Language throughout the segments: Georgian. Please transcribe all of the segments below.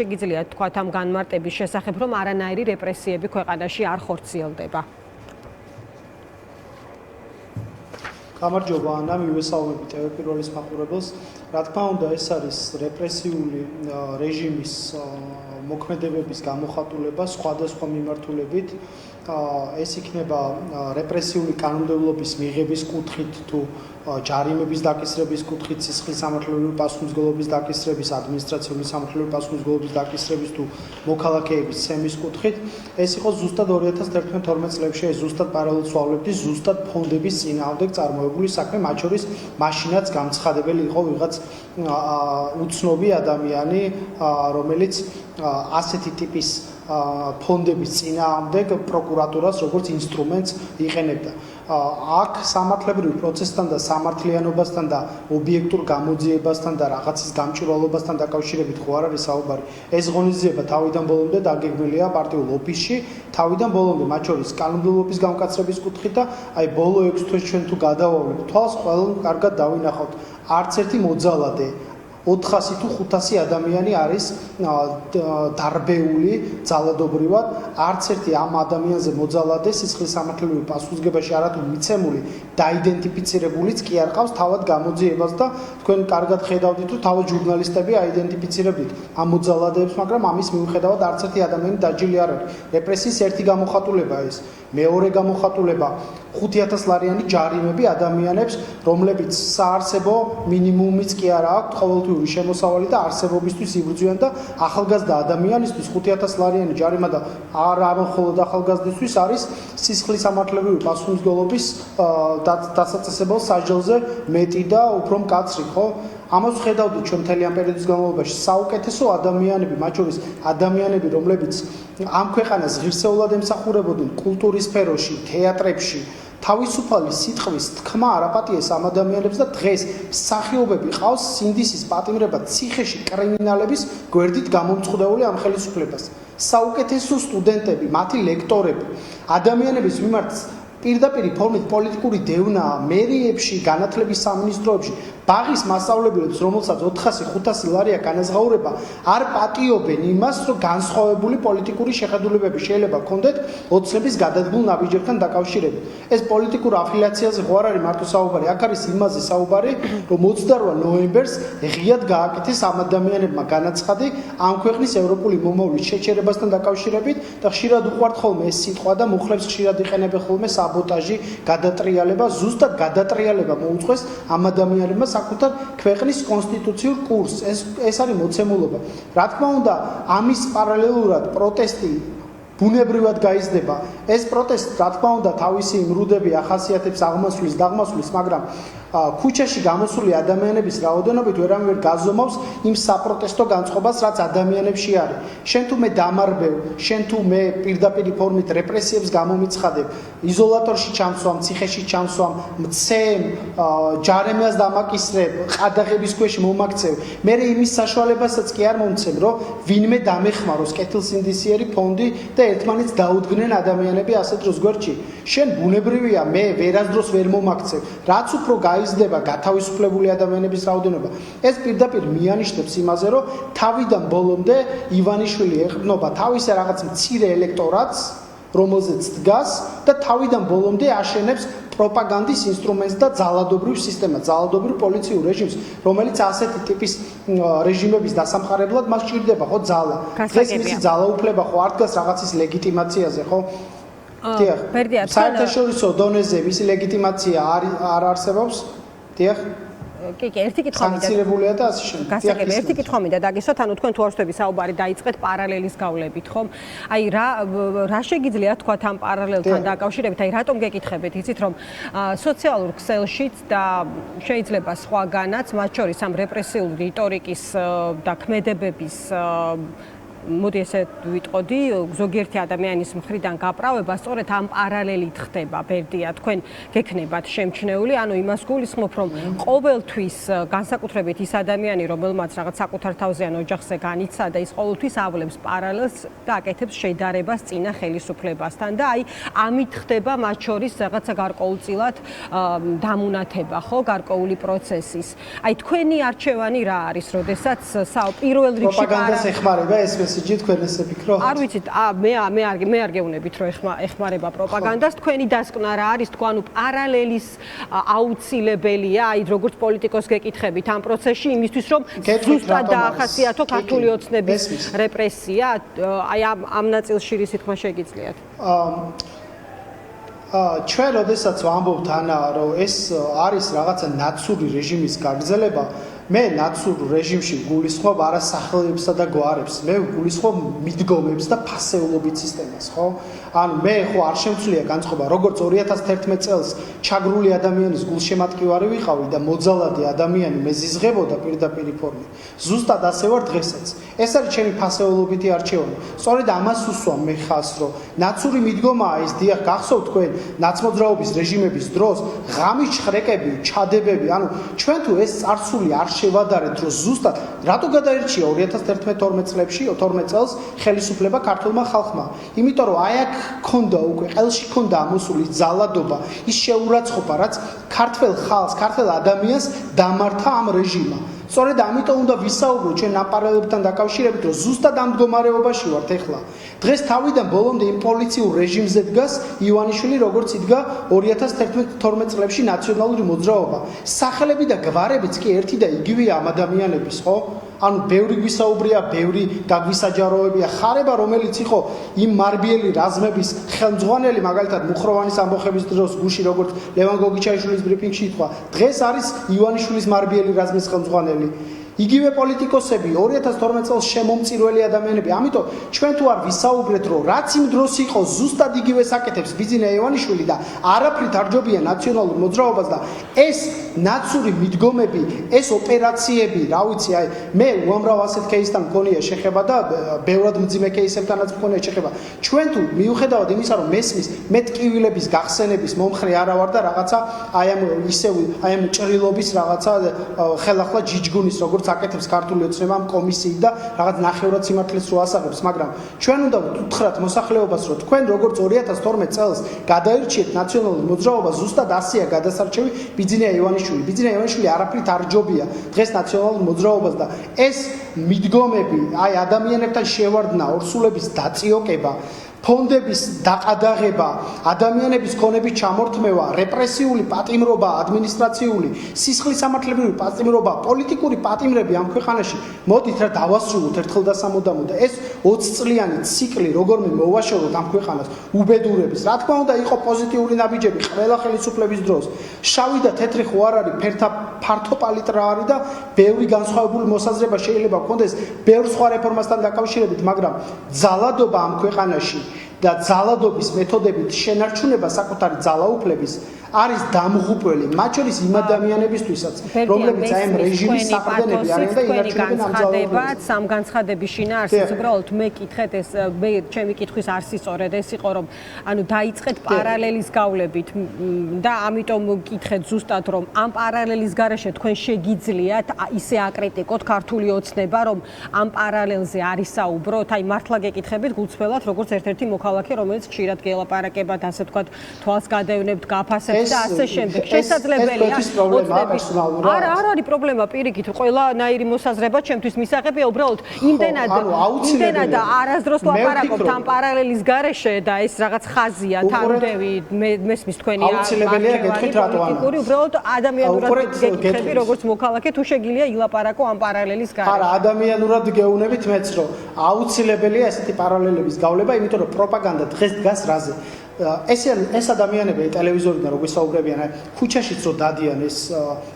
შეგიძლიათ თქვათ ამ განმარტების შესახებ, რომ არანაირი რეპრესიები ქვეყანაში არ ხორციელდება? გამარჯობა ანა, მივესალმები TV პირველის მაყურებელს. Რა თქმა უნდა, ეს არის რეპრესიული რეჟიმის მოქმედებების გამოხატულება სხვადასხვა მიმართულებით. ეს იქნება რეპრესიული კანონმდებლობის მიღების კუთხით თუ ჯარიმების დაკისრების კუთხით, სისხლის სამართლებრივი პასუხისმგებლობის დაკისრების, ადმინისტრაციული სამართლებრივი პასუხისმგებლობის დაკისრების თუ მოქალაქეების ცემის კუთხით. ეს იყო ზუსტად 2011-12 წლებში, ეს ზუსტად პარალელს ვავლებდი ზუსტად ფონდების წინააღმდეგ წარმოებული საქმე, მათ შორის მაშინაც გამცხადებელი იყო ვიღაც უცნობი ადამიანი, რომელიც ასეთი ტიპის ფონდების წინააღმდეგ პროკურატურას როგორც ინსტრუმენტს იყენებდა. აქ სამართლებრივი პროცესთან და სამართლიანობასთან და ობიექტურ გამოძიებასთან და რაღაცის გამჭვირვალობასთან დაკავშირებით ხო არ არის საუბარი. ეს ღონისძიება თავიდან ბოლომდე დაგეგმილია პარტიულ ოფისში, თავიდან ბოლომდე, მათ შორის კანონმდებლობის გამკაცრების კუთხით და აი ბოლო 6 თვეს ჩვენ თუ გადავავლებთ თვალს, ყველამ კარგად დავინახავთ. არც ერთი მოძალადე 400 თუ 500 ადამიანი არის დარბეული ძალადობრივად, არც ერთი ამ ადამიანზე მოძალადე სისხლის სამართლებრივი პასუხისმგებაში არათუ მიცემული, დაიდენტიფიცირებულიც კი არ ყავს თავად გამოძიებას და თქვენ კარგად ხედავდით, რომ თავად ჟურნალისტები აიდენტიფიცირებდით ამ მოძალადეებს, მაგრამ ამის მიუხედავად არც ერთი ადამიანი დაჯილი არ არის. რეპრესიის ერთი გამოხატულება ეს. მეორე გამოხატულება 5000 ლარიანი ჯარიმები ადამიანებს, რომლებიც საარსებო მინიმუმიც კი არა აქვთ, ყოველთვიური შემოსავალი და არსებობისთვის იბრძვიან და ახალგაზრდა ადამიანისთვის 5000 ლარიანი ჯარიმა და არა მხოლოდ ახალგაზრდისთვის არის სისხლის სამართლებრივი პასუხისმგებლობის დასაწესებელ სასჯელზე მეტი და უფრო მკაცრი, ხო? ამას ხედავდით ჩვენ მთელი ამ პერიოდის განმავლობაში საუკეთესო ადამიანები, მათ შორის ადამიანები, რომლებიც ამ ქვეყანას ღირსეულად ემსახურებოდნენ კულტურის სფეროში, თეატრებში, თავისუფალი სიტყვის თქმა არაპატიეს ამ ადამიანებს და დღეს მსახიობები ყავს სინდისის პატიმრება ციხეში კრიმინალების გვერდით გამომწყვდეული ამ ხელისუფლებას. საუკეთესო სტუდენტები, მათი ლექტორები, ადამიანების მიმართ პირდაპირ ფორმით პოლიტიკური დევნაა მერიებში, განათლების სამინისტროებში, ბაღის მასწავლებლებს, რომელსაც 400-500 ლარია განაზღაურება, არ პატიობენ იმას, რომ განსხვავებული პოლიტიკური შეხედულებები შეიძლება ჰქონდეთ ოცნების გადადგმულ ნაბიჯებთან დაკავშირებით. ეს პოლიტიკურ αφილიაციაზე ხო არ არის მარტო საუბარი, აქ არის იმაზე საუბარი, რომ 28 ნოემბერს ღიად გააკეთეს ამ ადამიანებმა განაცხადი ამ ქვეყნის ევროპული მომავლის შეჩერებასთან დაკავშირებით და ხშირად უყვართ ხოლმე ეს სიტყვა და მუხლებს ხშირად იყენებენ ხოლმე საბოტაჟი, გადატრიალება, ზუსტად გადატრიალება მოუწყვეს ამ ადამიანებმა საკუთარ ქვეყნის კონსტიტუციურ კურსს. ეს არის მოცემულობა. რა თქმა უნდა, ამის პარალელურად პროტესტი ბუნებრივად გაიზრდება. ეს პროტესტი, რა თქმა უნდა, თავისი მრუდები ახასიათებს დაღმასვლის, მაგრამ ქუჩაში გამოსული ადამიანების რაოდენობით ვერავინ გაზომავს იმ საპროტესტო განწყობას, რაც ადამიანებში არის. შენ თუ მე დამარბევ, შენ თუ მე პირდაპირ ფორმით რეპრესიებს გამომიცხადებ, იზოლატორში ჩამსვამ, ციხეში ჩამსვამ, მცემ, ჯარემას დამაკისრებ, ყადაღების ქვეშ მომაქცევ. მე იმის საშუალებასაც კი არ მომცემ, რომ ვინმე დამეხმაროს კეთილსინდისიერი ფონდი და ერთმანეთს დაუდგნენ ადამიანები ასე დროს გვერდში. შენ ბუნებრივია, მე ვერასდროს ვერ მომაქცევ. რაც უფრო გაიზრდება გათავისუფლებული ადამიანების რაოდენობა. ეს პირდაპირ მიანიშნებს იმაზე, რომ თავიდან ბოლომდე ივანიშვილი ეყრდნობა თავის რაღაც მცირე ელექტორატს, რომელზეც დგას და თავიდან ბოლომდე აშენებს პროპაგანდის ინსტრუმენტს და ძალადობრივ სისტემას, ძალადობრივ პოლიციურ რეჟიმს, რომელიც ასეთი ტიპის რეჟიმების დასამყარებლად მას ჭირდება, ხო, ძალა. დღეს მისი ძალაუფლება ხო არ დგას რაღაცის ლეგიტიმაციაზე, ხო? დიახ. საერთაშორისო დონეზე მისი ლეგიტიმაცია არ არსებობს. დიახ. კი, ერთი კითხვა მინდა. სანქცირებულია და ასე შემდეგ. გასაგები, ერთი კითხვა მინდა დაგისვათ, ანუ თქვენ თუ არ ვსვები საუბარი დაიწყეთ პარალელის გავლებით, ხომ? აი რა შეგიძლიათ თქვათ ამ პარალელთან დაკავშირებით? აი რატომ გეკითხებით, იცით რომ სოციალურ ქსელშიც და შეიძლება სხვაგანაც, მათ შორის ამ რეპრესიული რიტორიკის და ქმედებების მოდი ესე ვიტყოდი, ზოგიერთი ადამიანის მხრიდან გაправება სწორედ ამ პარალელით ხდება, ბერდია, თქვენ გექნებათ შემჩნეული, ანუ იმას გულისხმობ, რომ ყოველთვის განსაკუთრებით ის ადამიანი, რომელმაც რაღაც საკუთარ თავზე ან ოჯახზე განიცადა, ის ყოველთვის ავლებს პარალელს და აკეთებს შედარებას წინა ხელისუფლებასთან და აი ამით ხდება მათ შორის რაღაცა გარკვეულწილად დამუნათება, ხო, გარკვეული პროცესის. აი თქვენი არჩევანი რა არის, როდესაც პირველ რიგში პროპაგანდას ეხმარება ეს მესიჯი თქვენ ესე ფიქრობთ? არ ვიცით, მე არ გეუბნებით, რომ ეხმარება პროპაგანდას, თქვენი დასკვნა რა არის, თქვენ ანუ პარალელის აუცილებელია, აი როგორც პოლიტიკოს გეკითხებით ამ პროცესში იმისთვის, რომ ზუსტად დაახასიათო ქართული ოცნების რეპრესია, აი ამ ნაწილში რის თქმა შეგიძლიათ? ჩვენ როდესაც ვამბობთ ანა, რომ ეს არის რაღაცა ნაცური რეჟიმის გაგრძელება, მე ნაცურ რეჟიმში გულისხმობ არა სახელებსა და გვარებს, მე გულისხმობ მიდგომებს და ფასეულობით სისტემას, ხო? ანუ მე ხო არ შემცვლია განწყობა, როგორც 2011 წელს ჩაგრული ადამიანის გულშემატკივარი ვიყავი და მოძალადი ადამიანი მეზიზღებოდა პირდაპირ ფორმით. ზუსტად ასე ვარ დღესაც. ეს არის ჩემი ფასეულობითი არჩევანი. სწორედ ამას უსვამ მე ხაზს, რომ ნაცური მიდგომაა ის, დიახ, გახსოვთ თქვენ ნაცმოძრაობის რეჟიმების დროს ღამის ჭხრეკები, ჩადებები, ანუ ჩვენ თუ ეს წარსული არ შევადარეთ, რომ ზუსტად რატო გადაერჩია 2011-12 წლებში, 12 წელს ხელისუფლება ქართულმა ხალხმა? იმიტომ რომ აი აქ ქონდა უკვე ყელში ქონდა ამოსული ძალადობა, ის შეურაცხყოფა, რაც ქართველ ხალხს, ქართველ ადამიანს დამართა ამ რეჟიმმა. სწორედ ამიტომ უნდა ვისაუბროთ ჩვენ ნაპარალებთან დაკავშირებით, რომ ზუსტად ამ მდგომარეობაში ვართ ახლა. დღეს თავიდან ბოლომდე იმ პოლიციურ რეჟიმზე დგას ივანიშვილი, როგორც იდგა 2011-12 წლებში ნაციონალური მოძრაობა. სახელები და გვარებიც კი ერთი და იგივეა ამ ადამიანების, ხო? ანუ ბევრი გვისაუბრია, ბევრი გაგვისაჯაროებია, ხარება რომელიც იყო იმ მარბიელი რაზმების ხელმძღვანელი, მაგალითად მუხროვანის ამბოხების დროს გუში როგორც ლევან გოგიჩაიშვილის ბრიფინგში ითქვა, დღეს არის ივანიშვილის მარბიელი რაზმის ხელმძღვანელი. იგივე პოლიტიკოსები 2012 წელს შემომწირველი ადამიანები. ამიტომ ჩვენ თუ არ ვისაუბრეთ, რომ რაც იმ დროს იყო ზუსტად იგივე საკეთებს ბიძინა ივანიშვილი და არაფრით არ ჯობია ნაციონალურ მოძრაობას და ეს ნაცური მიდგომები, ეს ოპერაციები, რა ვიცი, აი მე უამრავ ასეთ кейსთან მქონია შეხება და ბევრად მძიმე кейსებთანაც მქონია შეხება. ჩვენ თუ მიუხედავად იმისა, რომ მესმის მე ტკივილების გახსენების მომხრე არა ვარ და რაღაცა აი ამ ჭრილობის რაღაცა ხელახლა ჯიჯგუნის როგორც აკეთებს ქართული ოცნება ამ კომისიით და რაღაც ნახევრად სიმართლეს რო ასაღებს, მაგრამ ჩვენ უნდა ვუთხრათ მოსახლეობას, რომ თქვენ როგორც 2012 წელს გადაირჩიეთ ნაციონალურ მოძრაობას, ზუსტად ასეა გადასარჩევი ბიძინა ივანიშვილი. ბიძინა ივანიშვილი არაფრით არ ჯობია დღეს ნაციონალურ მოძრაობას და ეს მიდგომები, აი ადამიანებთან შევარდნა, ორსულების დაწიოკება, ფონდების დაყადაღება, ადამიანების ქონების ჩამორთმევა, რეპრესიული პატიმრობა, ადმინისტრაციული, სისხლისამართლებრივი პატიმრობა, პოლიტიკური პატიმრები ამ ქვეყანაში. მოდით რა დავასრულოთ ერთხელ და სამუდამოდ და ეს 20 წლიანი ციკლი როგორმე მოვაშოროთ ამ ქვეყანას უბედურების. რა თქმა უნდა, იყო პოზიტიური ნაბიჯები ყველა ხელისუფლების დროს. შავი და თეთრი ხო არ არის, ფართო პალიტრა არის და ბევრი განსხვავებული მოსაზრება შეიძლება გქონდეს ბევრ სხვა რეფორმასთან დაკავშირებით, მაგრამ ძალადობა ამ ქვეყანაში და ძალადობის მეთოდებით შენარჩუნება საკუთარი ძალაუფლების არის დამღუპველი, მათ შორის იმ ადამიანებისთვისაც, რომლებიც აი ამ რეჟიმის საყრდენები არიან და ინარჩუნებენ ამ ძალაუფლებას. ამ განცხადების შინაარსიც უბრალოდ მე კითხეთ ეს მე ჩემი კითხვის არსი სწორედ ეს იყო, რომ ანუ დაიწყეთ პარალელის გავლებით და ამიტომ კითხეთ ზუსტად, რომ ამ პარალელის გარეშე თქვენ შეგიძლიათ ისე აკრიტიკოთ ქართული ოცნება, რომ ამ პარალელზე არის საუბროთ, აი მართლა გეკითხებით გულწრფელად, როგორც ერთ-ერთი მოქალაქე, რომელიც ხშირად გელაპარაკებათ, ასე ვთქვათ, თვალს გადაევნებთ, გაფასებთ და ასე შემდეგ. შესაძლებელია არა არის პრობლემა პირიქით, ყველანაირი მოსაზრება ჩემთვის მისაღებია, უბრალოდ იმდენად არასდროს ლაპარაკობთ ამ პარალელის გარეშე და ეს რაღაც ხაზია, თანმდევი, მესმის თქვენი აუცილებელია გეტყვით რატო არა. უბრალოდ ადამიანურად გეკითხები, როგორც მოქალაქე, თუ შეგიძლია ილაპარაკო ამ პარალელის გარეშე. არა, ადამიანურად გეუბნებით მეც, რომ აუცილებელია ესეთი პარალელების გავლება, იმიტომ რომ პროპაგანდა დღეს დგას რაზე. ეს ადამიანები ტელევიზორიდან როგორ საუბრებიან, ქუჩაშიც რო დადიან ეს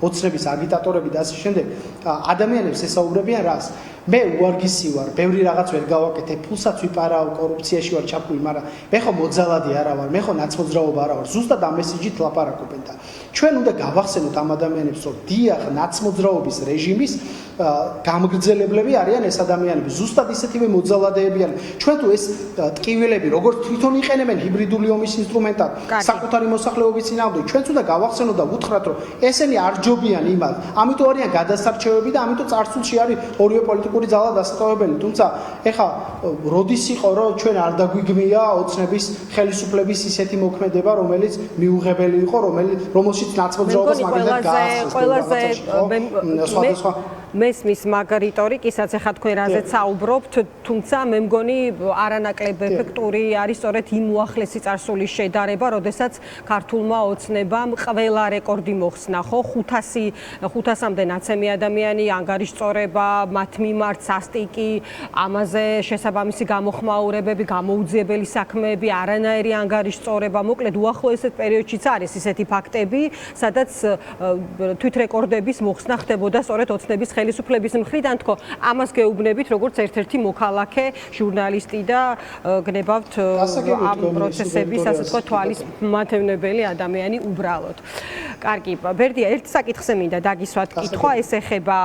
ოცნების აგიტატორები და ასე შემდეგ, ადამიანებს ესაუბრებიან რას? მე უარგისი ვარ, ბევრი რაღაც ვერ გავაკეთე, ფულსაც ვიპარავ, კორუფციაში ვარ ჩაფული, მაგრამ მე ხო მოძალადი არა ვარ, მე ხო ნაცმოძრაობა არა ვარ. ზუსტად ამ მესიჯით ლაპარაკობენ და ჩვენ უნდა გავახსენოთ ამ ადამიანებს, რომ დიახ, ნაცმოძრაობის რეჟიმის გამგრძელებლები არიან ეს ადამიანები, ზუსტად ისეთივე მოძალადეები არიან. ჩვენ თუ ეს ტკივილები როგორც თვითონ იყენებენ ჰიბრიდული ომის ინსტრუმენტად, საკუთარი მოსახლეობის წინააღმდეგ, ჩვენც უნდა გავახსენოთ და უთხრათ, რომ ესენი არ ჯობიან იმად, ამიტომ არიან გადასარჩევები და ამიტომ წარსულში არის ორივე პოლიტიკური ძალა დასტოვებელი. თუმცა ეხა როდის იყო, რომ ჩვენ არ დაგვიგმია ოცნების ხელისუფლების ისეთი მოქმედება, რომელიც მიუღებელი იყო, რომელშიც ნაცმოძრაობას მაგალითად გაახსნა. მესმის მაგ რიტორიკისაც ეხა თქვენ რაზეც საუბრობთ, თუმცა მე მგონი არანაკლებ ეფექტური არის სწორედ იმ უახლესი წარსულის შედარება, როდესაც ქართულმა ოცნებამ ყველა რეკორდი მოხსნა, ხო, 500-მდე ნაცემი ადამიანი ანგარიშწორება, მათ მიმართ სასტიკი, ამაზე შესაბამისი გამოხმაურებები, გამოუძიებელი საქმეები, არანაირი ანგარიშწორება, მოკლედ უახლოესეთ პერიოდშიც არის ისეთი ფაქტები, სადაც თვითრეკორდების მოხსნა ხდებოდა სწორედ ოცნების ხელისუფლების მხრიდან, თქო, ამას გეუბნებით როგორც ერთ-ერთი მოქალაქე, ჟურნალისტი და გნებავთ ამ პროცესების, ასე თქვა, თვალის მათევნებელი ადამიანი უბრალოდ. კარგი, ბერდია, ერთ საკითხზე მინდა დაგისვათ კითხვა, ეს ეხება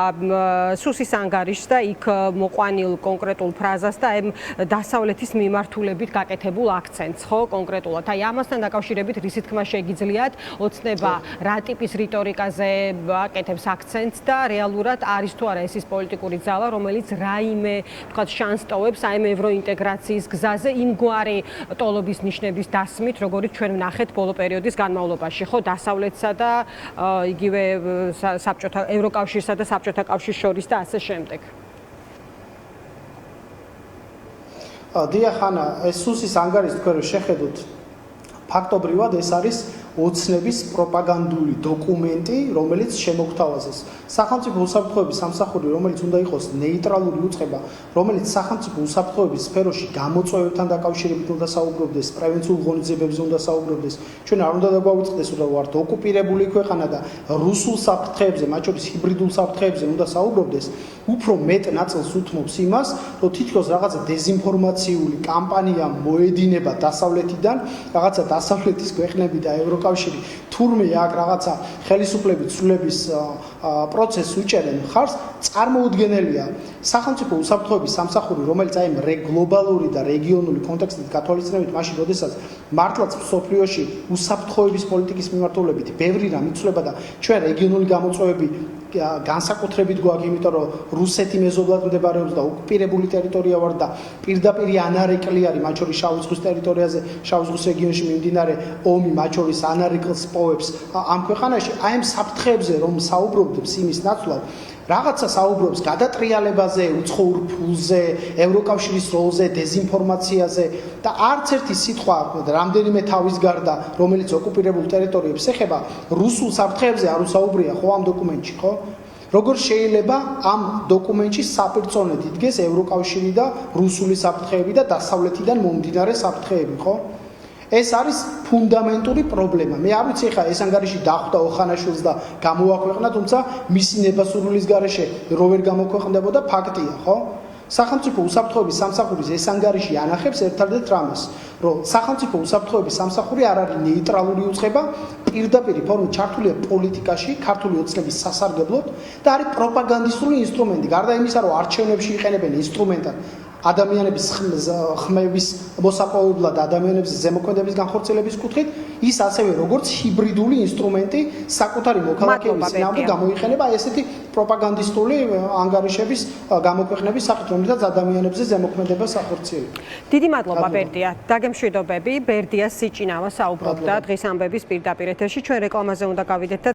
სუსის ანგარიშს და იქ მოყვანილ კონკრეტულ ფრაზას და ამ დასავლეთის მიმართულებით გაკეთებულ აქცენტს, ხო, კონკრეტულად. აი, ამასთან დაკავშირებით რის თქმა შეგიძლიათ, ოცნება რა ტიპის რიტორიკაზე აკეთებს აქცენტს და რეალურად არის თუ არა ეს ის პოლიტიკური ძალა, რომელიც რაიმე, თქვათ, შანსს ტოვებს აი ამ ევროინტეგრაციის გზაზე იმგვარი ტოლობის ნიშნების დასმით, როგორც ჩვენ ვნახეთ ბოლო პერიოდის განმავლობაში, ხო, დასავლეთსა და იგივე საბჭოთა ევროკავშირსა და საბჭოთა კავშირის შორის და ასე შემდეგ. დიახ, ანა, ეს სუსის ანგარიში თქვენ რო შეხედოთ, ფაქტობრივად ეს არის ოცნების პროპაგანდული დოკუმენტი, რომელიც შემოგთავაზეს. სახელმწიფო უსაფრთხოების სამსახური, რომელიც უნდა იყოს ნეიტრალური უწყება, რომელიც სახელმწიფო უსაფრთხოების სფეროში გამოწვევებთან დაკავშირებით უნდა საუბრობდეს, პრევენციულ ღონისძიებებზე უნდა საუბრობდეს. ჩვენ არ უნდა დაგვაუწყდეს, რომ ვართ ოკუპირებული ქვეყანა და რუსულ საფრთხეებზე, მათ შორის ჰიბრიდულ საფრთხეებზე უნდა საუბრობდეს. უფრო მეტ ნაწილს უთმობს იმას, რომ თითქოს რაღაცა დეზინფორმაციული კამპანია მოედინება დასავლეთიდან, რაღაცა დასავლეთის ქვეყნები და ევროკავშირი თურმე აქ რაღაცა ხელისუფლების ცვლილების პროცესს უჭერენ მხარს, წარმოუდგენელია სახელმწიფო უსაფრთხოების სამსახური, რომელიც აი გლობალური და რეგიონული კონტექსტით გათვალისწინებით, მაშინ როდესაც მართლაც მსოფლიოში უსაფრთხოების პოლიტიკის მიმართულებით ბევრი რამ იცვლება და ჩვენ რეგიონული გამოწვევები განსაკუთრებით გვაქვს, იმიტომ რომ რუსეთი მეზობლად მდებარეობს და ოკუპირებული ტერიტორია ვარ და პირდაპირ ანარეკლი არის, მათ შორის შავი ზღვის ტერიტორიაზე, შავი ზღვის რეგიონში მიმდინარე ომი, მათ შორის ანარეკლს პოვებს ამ ქვეყანაში, აი ამ საფრთხეებზე რომ საუბრობდებს იმის ნაცვლად, რაღაცა საუბრობს გადატრიალებაზე, უცხოურ ფულზე, ევროკავშირის როლზე, დეზინფორმაციაზე და არც ერთი სიტყვა რამდენიმე თავის გარდა, რომელიც ოკუპირებულ ტერიტორიებს ეხება, რუსულ საფრთხეებზე არ უსაუბრია ხო ამ დოკუმენტში, ხო? როგორ შეიძლება ამ დოკუმენტში საპირწონედ იდგეს ევროკავშირი და რუსული საფრთხეები და დასავლეთიდან მომდინარე საფრთხეები, ხო? ეს არის ფუნდამენტური პრობლემა. მე არ ვიცი ხა ეს ანგარიში დახვდა ოხანაშვილს და გამოაქვეყნა, თუმცა მისი ნებასურვილის გარეშე რო ვერ გამოქვეყნდებოდა ფაქტია, ხო? სახელმწიფო უსაფრთხოების სამსახურის ეს ანგარიში ანახებს ერთადერთ რამეს, რომ სახელმწიფო უსაფრთხოების სამსახური არ არის ნეიტრალური უწყება, პირდაპირ ფორმით ჩართულია პოლიტიკაში, ქართული ოცნების სასარგებლოდ და არის პროპაგანდისტული ინსტრუმენტი. გარდა იმისა, რომ არჩევნებში იყენებენ ინსტრუმენტად ადამიანების ხმების მოსაპოვებლად, ადამიანების ზემოქმედების განხორციელების კუთხით, ის ასევე როგორც ჰიბრიდული ინსტრუმენტი საკუთარი მოქალაქეების წინააღმდეგ გამოიყენება ესეთი პროპაგანდისტული ანგარიშების გამოქვეყნების სახით, რომლითაც ადამიანებზე ზემოქმედებას ახორციელებს. დიდი მადლობა ბერდია. დაგემშვიდობები. ბერდია სიჭინავა საუბრობდა დღის ამბების პირდაპირ ეთერში. ჩვენ რეკლამაზე უნდა გავიდეთ და